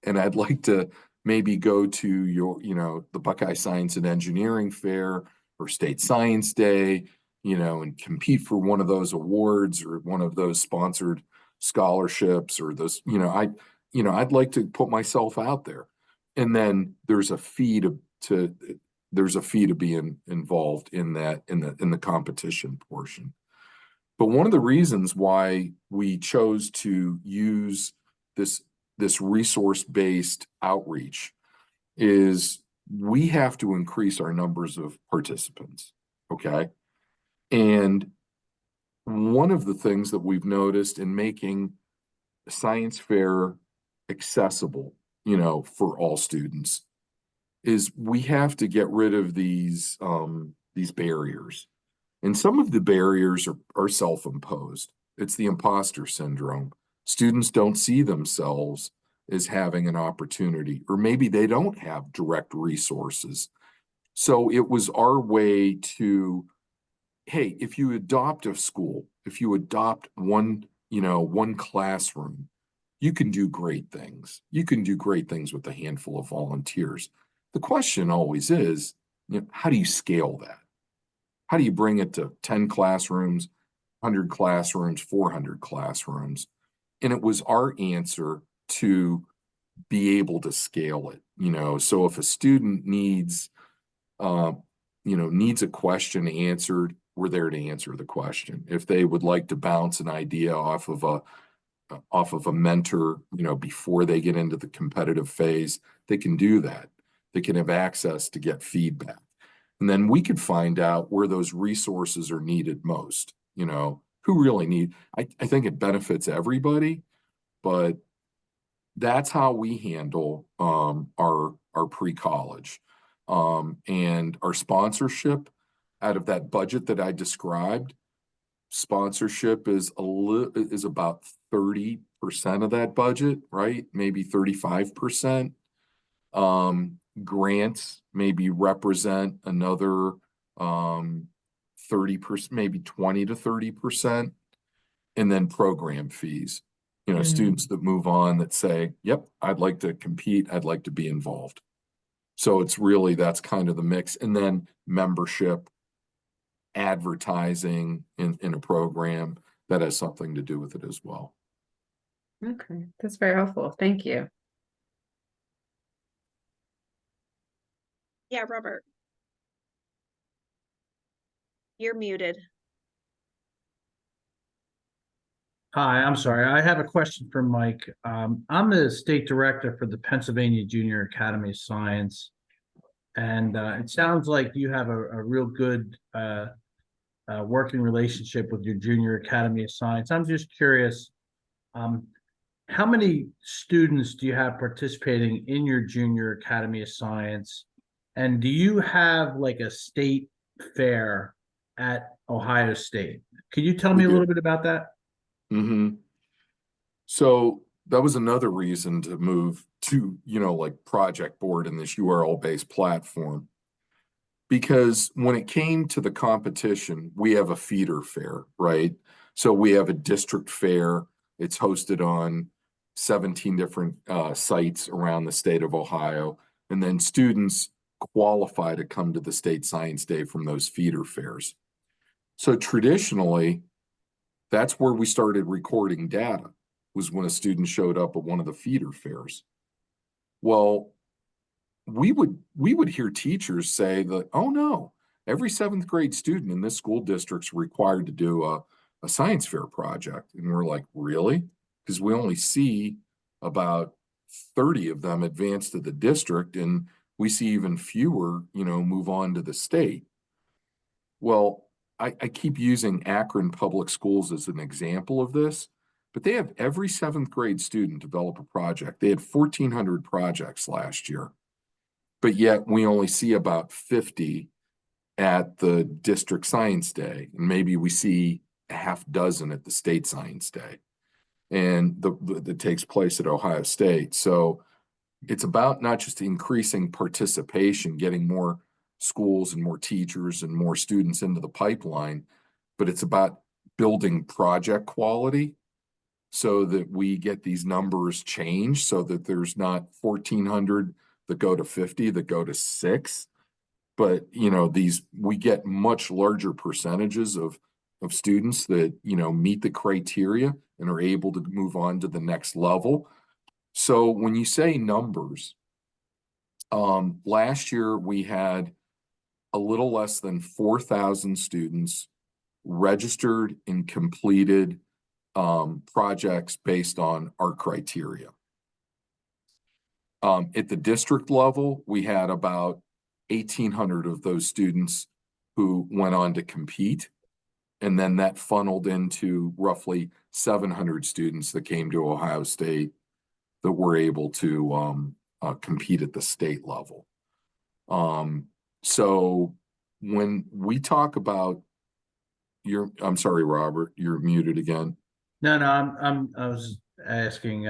and I'd like to maybe go to your, you know, the Buckeye Science and Engineering Fair or State Science Day, you know, and compete for one of those awards or one of those sponsored scholarships, or those, you know, I'd like to put myself out there. And then there's a fee to be involved in that, in the competition portion. But one of the reasons why we chose to use this resource-based outreach is we have to increase our numbers of participants, okay? And one of the things that we've noticed in making science fair accessible, you know, for all students, is we have to get rid of these barriers. And some of the barriers are self-imposed. It's the imposter syndrome. Students don't see themselves as having an opportunity, or maybe they don't have direct resources. So it was our way to, hey, if you adopt a school, if you adopt one classroom, you can do great things. You can do great things with a handful of volunteers. The question always is, you know, how do you scale that? How do you bring it to 10 classrooms, 100 classrooms, 400 classrooms? And it was our answer to be able to scale it, you know. So if a student needs, you needs a question answered, we're there to answer the question. If they would like to bounce an idea off of a mentor, before they get into the competitive phase, they can do that. They can have access to get feedback. And then we could find out where those resources are needed most, who really need, I think it benefits everybody, but that's how we handle our pre-college. And our sponsorship out of that budget that I described, sponsorship is about 30% of that budget, right? Maybe 35%. Grants maybe represent another 30%, maybe 20 to 30%. And then program fees, students that move on that say, yep, I'd like to compete, I'd like to be involved. So that's kind of the mix. And then membership, advertising in a program that has something to do with it as well. Okay, that's very helpful. Thank you. Yeah, Robert. You're muted. Hi, I'm sorry. I have a question for Mike. I'm the state director for the Pennsylvania Junior Academy of Science. And it sounds like you have a real good working relationship with your Junior Academy of Science. I'm just curious, how many students do you have participating in your Junior Academy of Science? And do you have like a state fair at Ohio State? Could you tell me a little bit about that? So that was another reason to move to, like Project Board and this URL-based platform. Because when it came to the competition, we have a feeder fair, right? So we have a district fair. It's hosted on 17 different sites around the state of Ohio. And then students qualify to come to the State Science Day from those feeder fairs. So traditionally, that's where we started recording data, was when a student showed up at one of the feeder fairs. Well, we would hear teachers say that, oh no, every 7th grade student in this school district's required to do a science fair project. And we're like, really? Because we only see about 30 of them advance to the district, and we see even fewer, move on to the state. Well, I keep using Akron Public Schools as an example of this, but they have every 7th grade student develop a project. They had 1,400 projects last year, but yet we only see about 50 at the district science day. And maybe we see a half dozen at the state science day. And that takes place at Ohio State. So it's about not just increasing participation, getting more schools and more teachers and more students into the pipeline, but it's about building project quality so that we get these numbers changed, so that there's not 1,400 that go to 50, that go to 6, but we get much larger percentages of students that meet the criteria and are able to move on to the next level. So when you say numbers, last year we had a little less than 4,000 students registered and completed projects based on our criteria. At the district level, we had about 1,800 of those students who went on to compete. And then that funneled into roughly 700 students that came to Ohio State that were able to compete at the state level. So when we talk about I'm sorry, Robert, you're muted again. No, I was asking,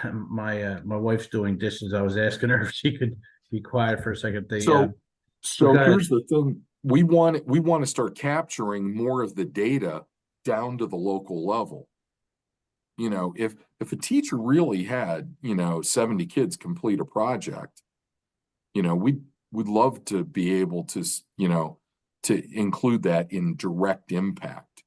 my wife's doing dishes. I was asking her if she could be quiet for a second. So here's the thing. We want to start capturing more of the data down to the local level. If a teacher really had, 70 kids complete a project, we'd love to be able to, to include that in direct impact.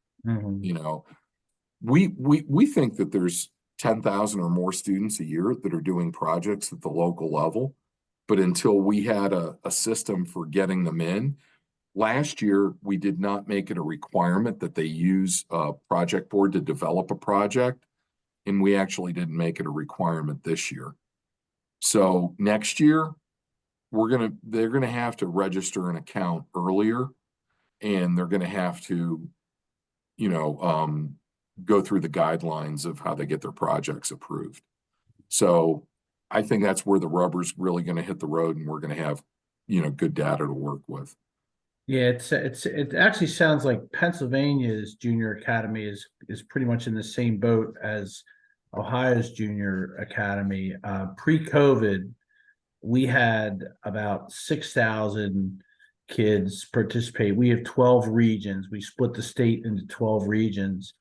We think that there's 10,000 or more students a year that are doing projects at the local level, but until we had a system for getting them in, Last year, we did not make it a requirement that they use a project board to develop a project. And we actually didn't make it a requirement this year. So next year, they're gonna have to register an account earlier. And they're gonna have to, go through the guidelines of how they get their projects approved. So I think that's where the rubber's really gonna hit the road and we're gonna have, good data to work with. Yeah, it actually sounds like Pennsylvania's junior academy is pretty much in the same boat as Ohio's junior academy. Pre-COVID, we had about 6,000 kids participate. We have 12 regions. We split the state into 12 regions.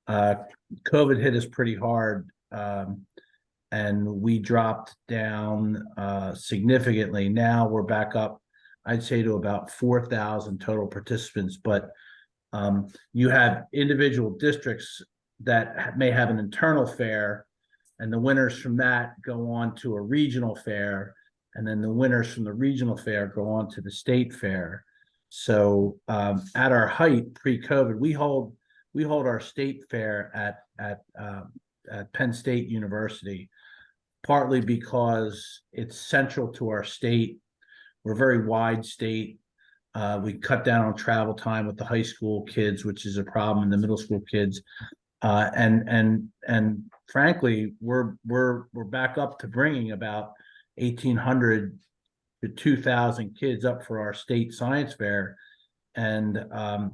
COVID hit us pretty hard, and we dropped down significantly. Now we're back up, I'd say, to about 4,000 total participants, but you have individual districts that may have an internal fair, and the winners from that go on to a regional fair, and then the winners from the regional fair go on to the state fair. So at our height pre-COVID, we hold our state fair at Penn State University, partly because it's central to our state. We're a very wide state. We cut down on travel time with the high school kids, which is a problem, in the middle school kids. And frankly, we're back up to bringing about 1,800 to 2,000 kids up for our state science fair. And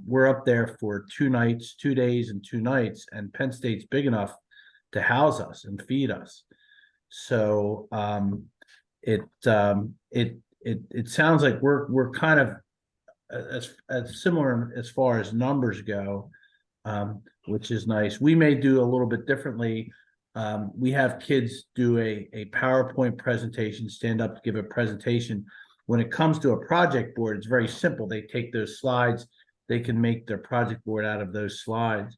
we're up there for 2 nights, 2 days and 2 nights. And Penn State's big enough to house us and feed us. So it sounds like we're kind of as similar as far as numbers go, which is nice. We may do a little bit differently. We have kids do a PowerPoint presentation, stand up to give a presentation. When it comes to a project board, it's very simple. They take those slides, they can make their project board out of those slides.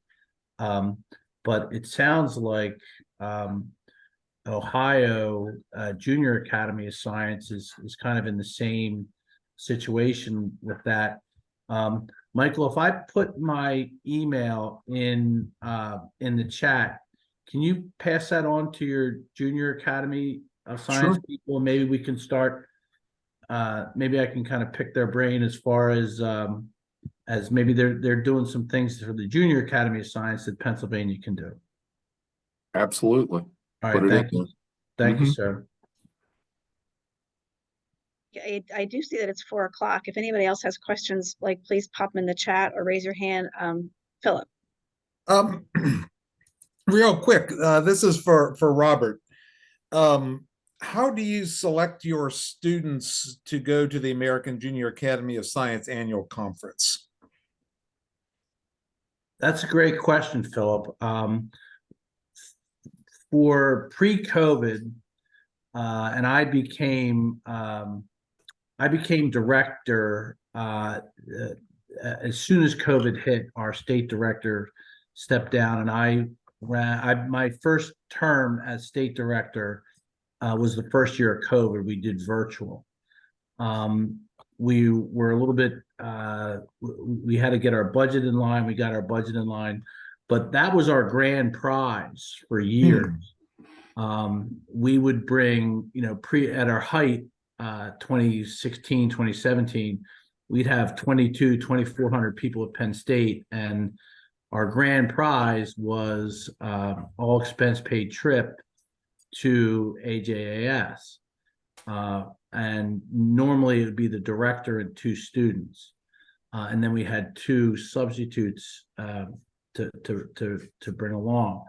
But it sounds like Ohio Junior Academy of Science is kind of in the same situation with that. Michael, if I put my email in the chat, can you pass that on to your Junior Academy of Science people? Maybe we can start. Maybe I can kind of pick their brain as far as maybe they're doing some things for the Junior Academy of Science that Pennsylvania can do. Absolutely. All right, thank you. Thank you, sir. I do see that it's 4 o'clock. If anybody else has questions, please pop them in the chat or raise your hand. Philip. Real quick, this is for Robert. How do you select your students to go to the American Junior Academy of Science annual conference? That's a great question, Philip. For pre-COVID, and I became director as soon as COVID hit. Our state director stepped down, and I ran. My first term as state director was the first year of COVID. We did virtual. We were a little bit. We had to get our budget in line. We got our budget in line, but that was our grand prize for years. We would bring, at our height, 2016, 2017, we'd have 2,400 people at Penn State, and our grand prize was all expense paid trip to AJAS. And normally it would be the director and 2 students. And then we had 2 substitutes to bring along.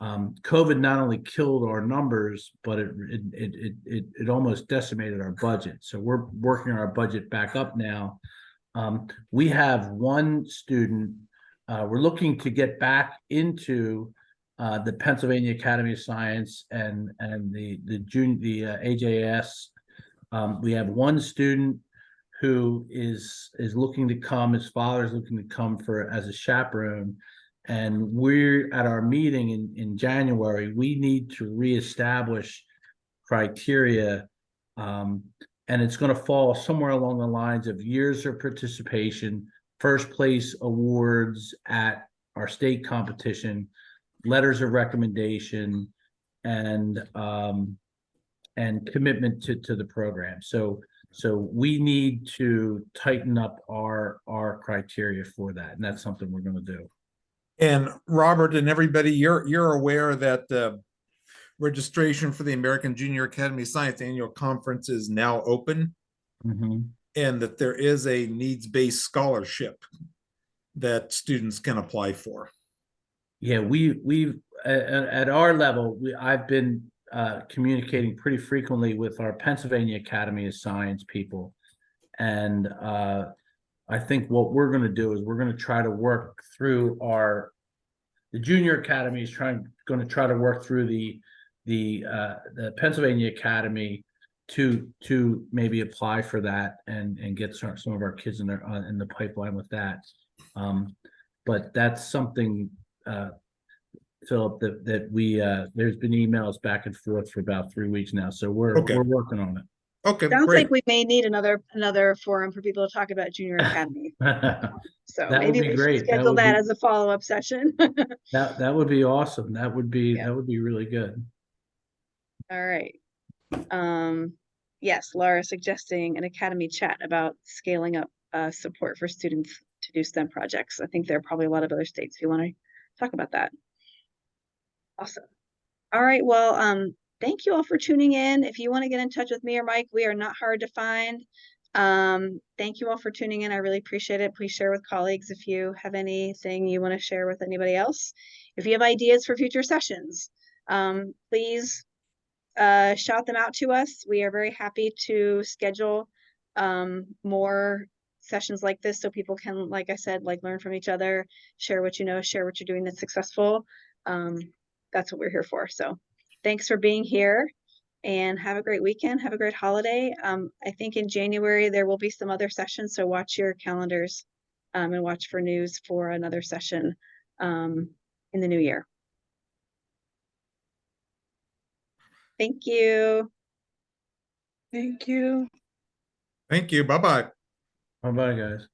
COVID not only killed our numbers, but it almost decimated our budget. So we're working our budget back up now. We have 1 student. We're looking to get back into the Pennsylvania Academy of Science and the AJS. We have 1 student who is looking to come. His father is looking to come as a chaperone. And we're at our meeting in January. We need to reestablish criteria And it's going to fall somewhere along the lines of years of participation, first place awards at our state competition, letters of recommendation, and commitment to the program. So we need to tighten up our criteria for that, and that's something we're going to do. And Robert and everybody, you're aware that registration for the American Junior Academy of Science Annual Conference is now open, and that there is a needs-based scholarship that students can apply for. Yeah, we've at our level, I've been communicating pretty frequently with our Pennsylvania Academy of Science people, and I think what we're going to do is we're going to try to work through the Junior Academy is going to try to work through the Pennsylvania Academy to maybe apply for that and get some of our kids in the pipeline with that. But that's something, Philip, that we there's been emails back and forth for about 3 weeks now, so we're working on it. Okay, Sounds great. like we may need another forum for people to talk about Junior Academy. So That would maybe be we great. should schedule that as a follow-up session. That would be awesome. That would be really good. All right. Yes, Laura suggesting an academy chat about scaling up support for students to do STEM projects. I think there are probably a lot of other states who want to talk about that. Awesome. All right. Well, thank you all for tuning in. If you want to get in touch with me or Mike, we are not hard to find. Thank you all for tuning in. I really appreciate it. Please share with colleagues if you have anything you want to share with anybody else. If you have ideas for future sessions, please shout them out to us. We are very happy to schedule more sessions like this so people can, like I said, learn from each other, share what you know, share what you're doing that's successful. That's what we're here for. So thanks for being here and have a great weekend. Have a great holiday. I think in January there will be some other sessions, so watch your calendars and watch for news for another session in the new year. Thank you. Thank you. Thank you. Bye-bye. Bye-bye, guys.